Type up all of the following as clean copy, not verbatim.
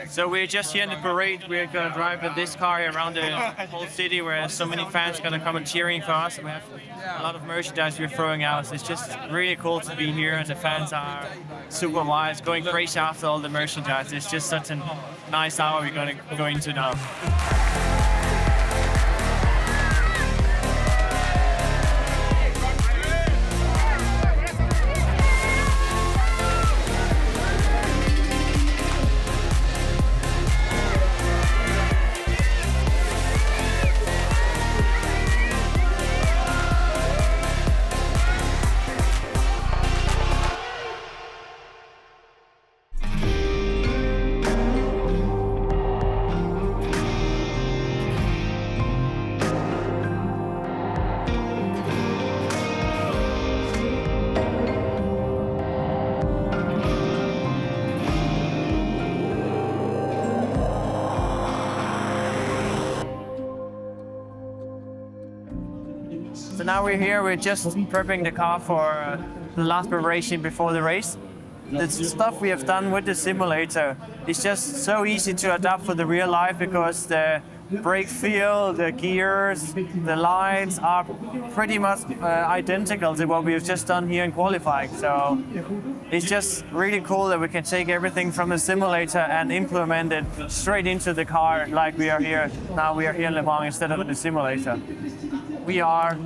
So we're just here in the parade. We're going to drive with this car around the whole city where so many fans are going to come and cheering for us. We have a lot of merchandise we're throwing out. So it's just really cool to be here, and the fans are super wild, going crazy after all the merchandise. It's just such a nice hour we're going to go into now. So now we're here, we're just prepping the car for the last preparation before the race. The stuff we have done with the simulator is just so easy to adapt for the real life because the brake feel, the gears, the lights are pretty much identical to what we've just done here in qualifying. So it's just really cool that we can take everything from the simulator and implement it straight into the car like we are here. Now we are here in Le Mans instead of in the simulator. We are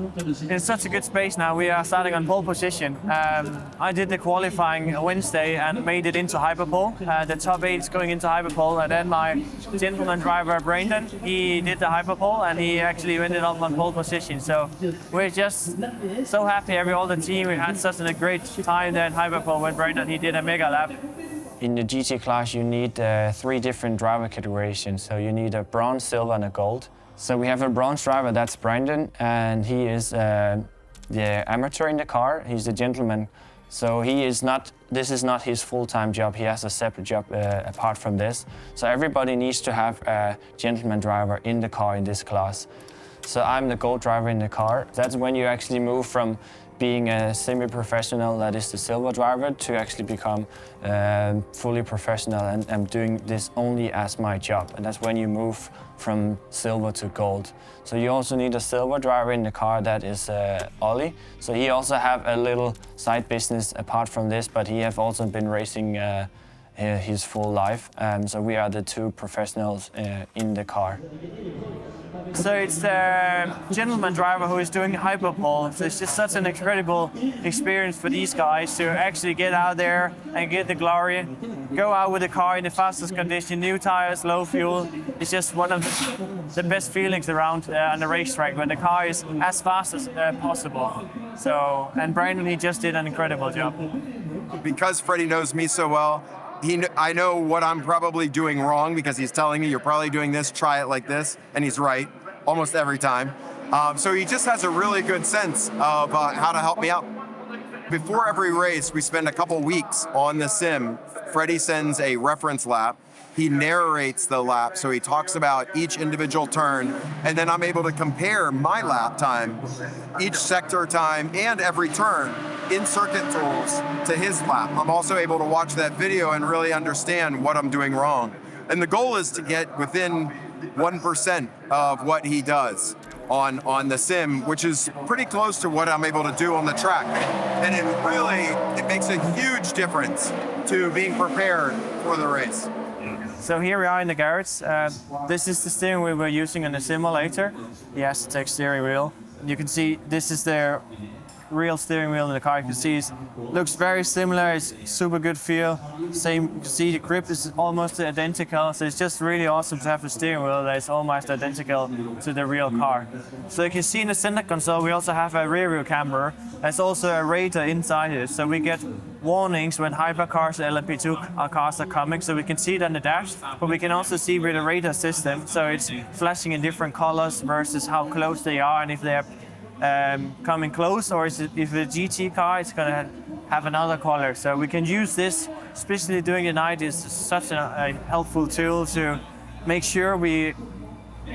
in such a good space now. We are starting on pole position. I did the qualifying Wednesday and made it into hyperpole. The top 8 is going into hyperpole, and then my gentleman driver Brandon, he did the hyperpole and he actually ended up on pole position. So we're just so happy, all the team. We had such a great time there in hyperpole when Brandon, he did a mega lap. In the GT class, you need 3 different driver categories. So you need a bronze, silver, and a gold. So we have a bronze driver, that's Brandon, and he is the amateur in the car. He's a gentleman. So this is not his full-time job. He has a separate job apart from this. So everybody needs to have a gentleman driver in the car in this class. So I'm the gold driver in the car. That's when you actually move from being a semi-professional, that is the silver driver, to actually become fully professional and I'm doing this only as my job. And that's when you move from silver to gold. So you also need a silver driver in the car, that is Ollie. So he also have a little side business apart from this, but he have also been racing his full life. So we are the 2 professionals in the car. So it's the gentleman driver who is doing hyperpole. So it's just such an incredible experience for these guys to actually get out there and get the glory. Go out with the car in the fastest condition, new tires, low fuel. It's just one of the best feelings around on the racetrack when the car is as fast as possible. So, and Brandon, he just did an incredible job. Because Freddie knows me so well, I know what I'm probably doing wrong because he's telling me, you're probably doing this, try it like this, and he's right almost every time. So he just has a really good sense of how to help me out. Before every race, we spend a couple weeks on the sim. Freddie sends a reference lap. He narrates the lap, so he talks about each individual turn, and then I'm able to compare my lap time, each sector time, and every turn in circuit tools to his lap. I'm also able to watch that video and really understand what I'm doing wrong. And the goal is to get within 1% of what he does on the sim, which is pretty close to what I'm able to do on the track. And it makes a huge difference to being prepared for the race. So here we are in the garage. This is the steering wheel we're using in the simulator, the Asetek steering wheel. You can see this is the real steering wheel in the car. You can see it looks very similar. It's super good feel. Same, you can see the grip is almost identical. So it's just really awesome to have a steering wheel that is almost identical to the real car. So you can see in the center console, we also have a rear view camera. There's also a radar inside it. So we get warnings when hypercars and LMP2 cars are coming. So we can see it on the dash, but we can also see with the radar system. So it's flashing in different colors versus how close they are and if they're coming close, or if it's a GT car, it's going to have another color. So we can use this, especially during the night. It's such a helpful tool to make sure we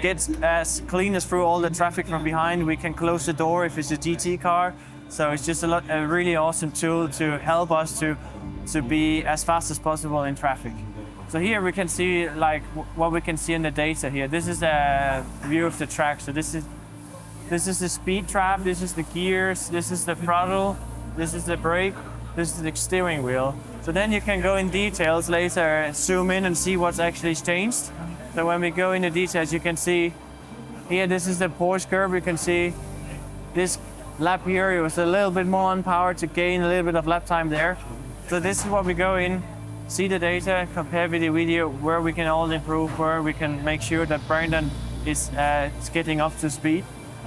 get as clean as through all the traffic from behind. We can close the door if it's a GT car. So it's just a really awesome tool to help us to be as fast as possible in traffic. So here we can see like what we can see in the data here. This is a view of the track. So this is the speed trap, this is the gears, this is the throttle, this is the brake, this is the steering wheel. So then you can go in details later, zoom in and see what's actually changed. So when we go into details, you can see here, this is the Porsche curve. You can see this lap here, it was a little bit more on power to gain a little bit of lap time there. So this is what we go in, see the data, compare with the video, where we can all improve, where we can make sure that Brandon is getting up to speed.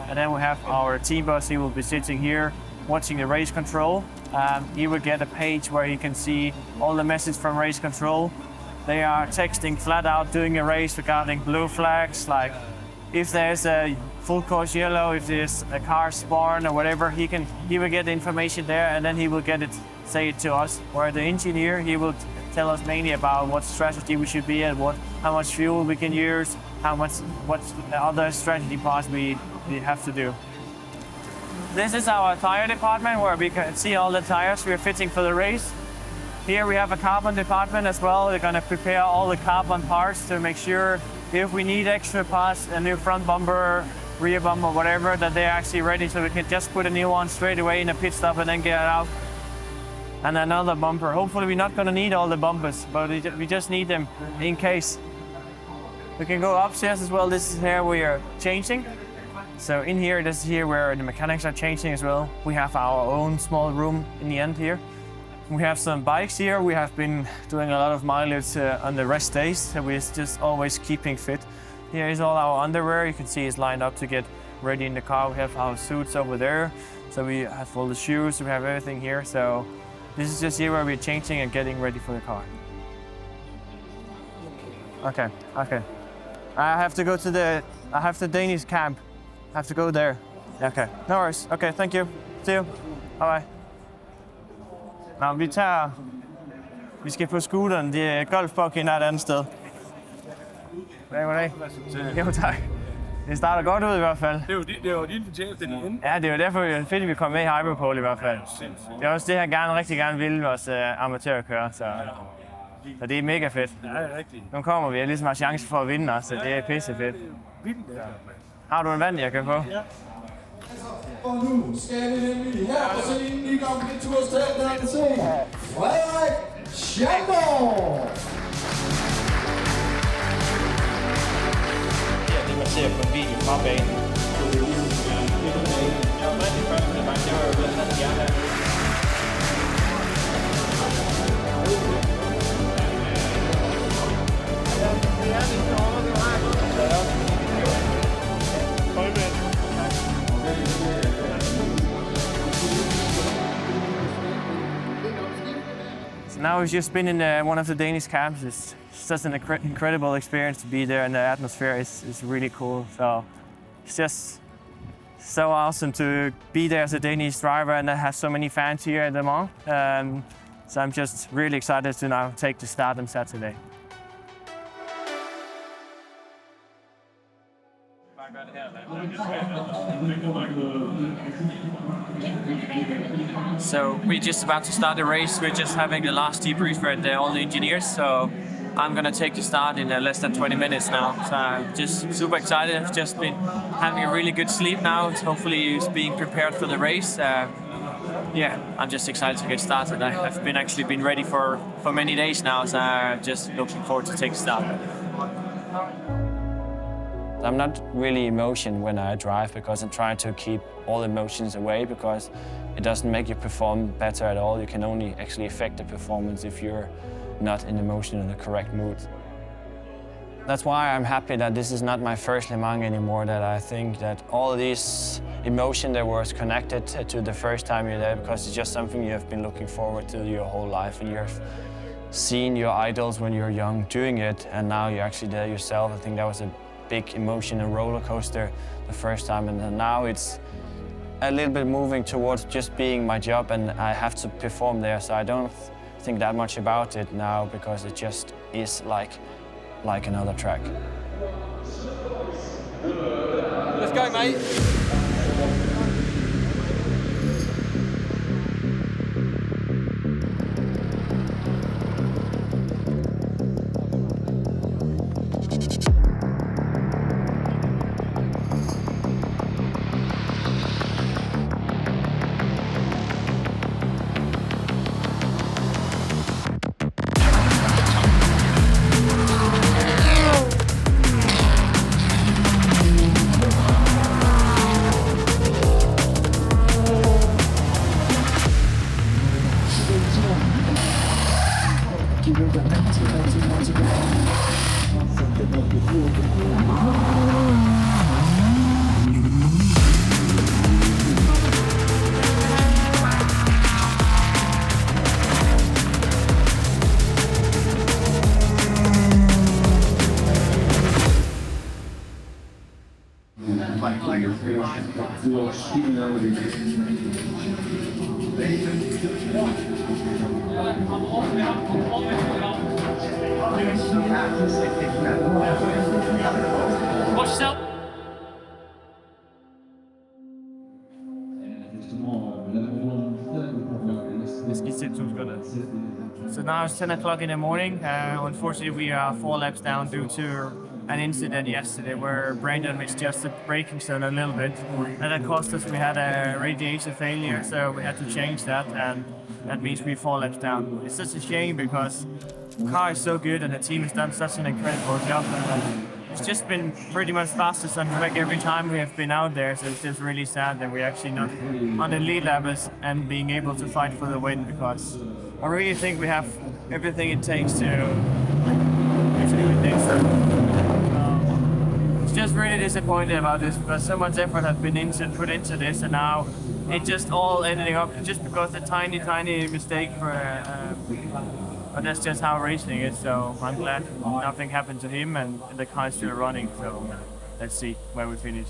And then we have our team boss. He will be sitting here watching the race control. He will get a page where he can see all the messages from race control. They are texting flat out during a race regarding blue flags, like if there's a full course yellow, if there's a car spawn or whatever, he will get the information there, and then he will say it to us. Where the engineer, he will tell us mainly about what strategy we should be at, how much fuel we can use, what other strategy parts we have to do. This is our tire department where we can see all the tires we're fitting for the race. Here we have a carbon department as well. We're going to prepare all the carbon parts to make sure if we need extra parts, a new front bumper, rear bumper, whatever, that they're actually ready, so we can just put a new one straight away in a pit stop and then get it out. And another bumper. Hopefully we're not going to need all the bumpers, but we just need them in case. We can go upstairs as well. This is here we are changing. So in here, this is here where the mechanics are changing as well. We have our own small room in the end here. We have some bikes here. We have been doing a lot of mileage on the rest days, so we're just always keeping fit. Here is all our underwear. You can see it's lined up to get ready in the car. We have our suits over there. So we have all the shoes, we have everything here. So this is just here where we're changing and getting ready for the car. Okay. I have to go to the Danish camp. I have to go there. Okay, no worries. Okay, thank you. See you. Bye bye. Nå, vi skal på scooteren. Det er golfbokken er et andet sted. Goddag. Jo, tak. Det starter godt ud i hvert fald. Det var din fortjeneste igen. Ja, det er jo derfor, det er fedt, at vi kom med i Hyperpole i hvert fald. Det er også det, jeg rigtig gerne vil, vores amatørkører. Så det er mega fedt. Ja, det er rigtigt. Nu kommer vi, og ligesom har chance for at vinde også, så det er pisse fedt. Har du en vand, jeg kan få? Ja. Og nu skal det nemlig her på scenen i gang til tursdag, der kan se Frederik Schandorff. Det er det, man ser på en video fra banen. Jeg var rigtig først, det var jo blandt andet gerne. So now we've just been in one of the Danish camps. It's just an incredible experience to be there, and the atmosphere is really cool. So it's just so awesome to be there as a Danish driver and have so many fans here at Le Mans. So I'm just really excited to now take the start on Saturday. So we're just about to start the race. We're just having the last debrief with all the engineers. So I'm gonna take the start in less than 20 minutes now. So I'm just super excited. I've just been having a really good sleep now. Hopefully it's being prepared for the race. Yeah, I'm just excited to get started. I've been ready for many days now, so I'm just looking forward to take the start. I'm not really emotion when I drive because I'm trying to keep all emotions away because it doesn't make you perform better at all. You can only actually affect the performance if you're not in emotion in the correct mood. That's why I'm happy that this is not my first Le Mans anymore, that I think that all this emotion that was connected to the first time you're there, because it's just something you have been looking forward to your whole life, and you've seen your idols when you're young doing it, and now you're actually there yourself. I think that was a big emotion and roller coaster the first time, and then now it's a little bit moving towards just being my job, and I have to perform there, so I don't think that much about it now because it just is like another track. Let's go, mate. Watch yourself. So now it's 10 o'clock in the morning. Unfortunately, we are 4 laps down due to an incident yesterday where Brandon misjusted braking zone a little bit, and that cost us. We had a radiator failure, so we had to change that, and that means we're 4 laps down. It's such a shame because the car is so good and the team has done such an incredible job. It's just been pretty much fastest on track every time we have been out there, so it's just really sad that we're actually not on the lead levels and being able to fight for the win, because I really think we have everything it takes to do this. It's just really disappointed about this because so much effort has been put into this, and now it just all ending up just because a tiny mistake for. But that's just how racing is, so I'm glad nothing happened to him and the car is still running, so let's see where we finish.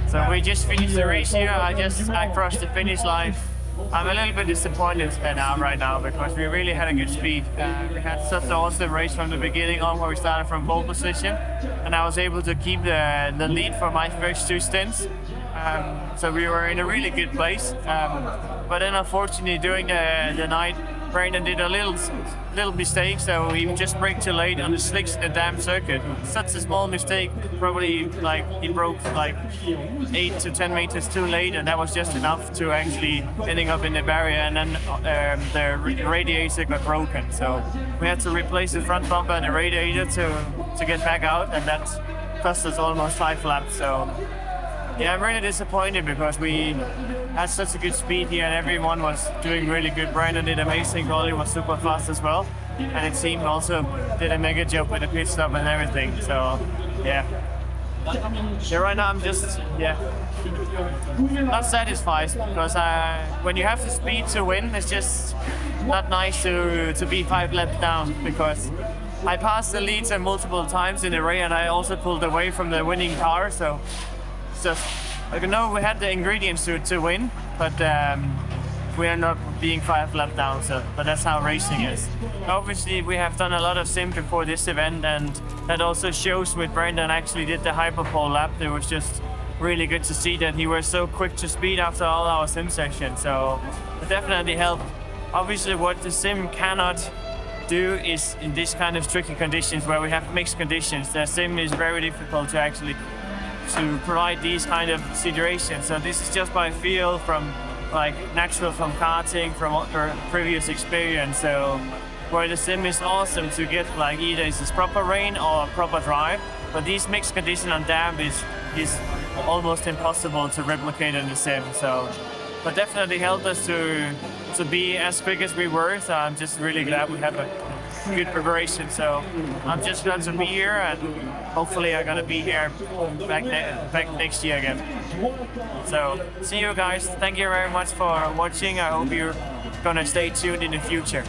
So we just finished the race here. I crossed the finish line. I'm a little bit disappointed right now because we really had a good speed. We had such an awesome race from the beginning on, where we started from pole position, and I was able to keep the lead for my first 2 stints. So we were in a really good place. But then unfortunately during the night, Brandon did a little mistake, so he just braked too late on the slicks in the damn circuit. Such a small mistake, probably he broke 8 to 10 meters too late, and that was just enough to actually ending up in the barrier, and then the radiator got broken. So we had to replace the front bumper and the radiator to get back out, and that cost us almost 5 laps. So yeah, I'm really disappointed because we had such a good speed here and everyone was doing really good. Brandon did amazing, Rolly was super fast as well. And the team also did a mega job with the pit stop and everything. So yeah. Right now I'm just, not satisfied because when you have the speed to win, it's just not nice to be 5 laps down, because I passed the leader multiple times in the race and I also pulled away from the winning car. So I know we had the ingredients to win, but we are not being 5 laps down. But that's how racing is. Obviously, we have done a lot of sim before this event, and that also shows with Brandon actually did the hyperpole lap. It was just really good to see that he was so quick to speed after all our sim sessions. So it definitely helped. Obviously, what the sim cannot do is in this kind of tricky conditions where we have mixed conditions, the sim is very difficult to provide these kind of situations. So this is just by feel from natural from karting, from our previous experience. So where the sim is awesome to get either it's proper rain or proper drive, but these mixed conditions on dam is almost impossible to replicate in the sim. So, but definitely helped us to be as quick as we were. So I'm just really glad we have a good preparation. So I'm just glad to be here, and hopefully I'm gonna be here back next year again. So see you guys. Thank you very much for watching. I hope you're gonna stay tuned in the future.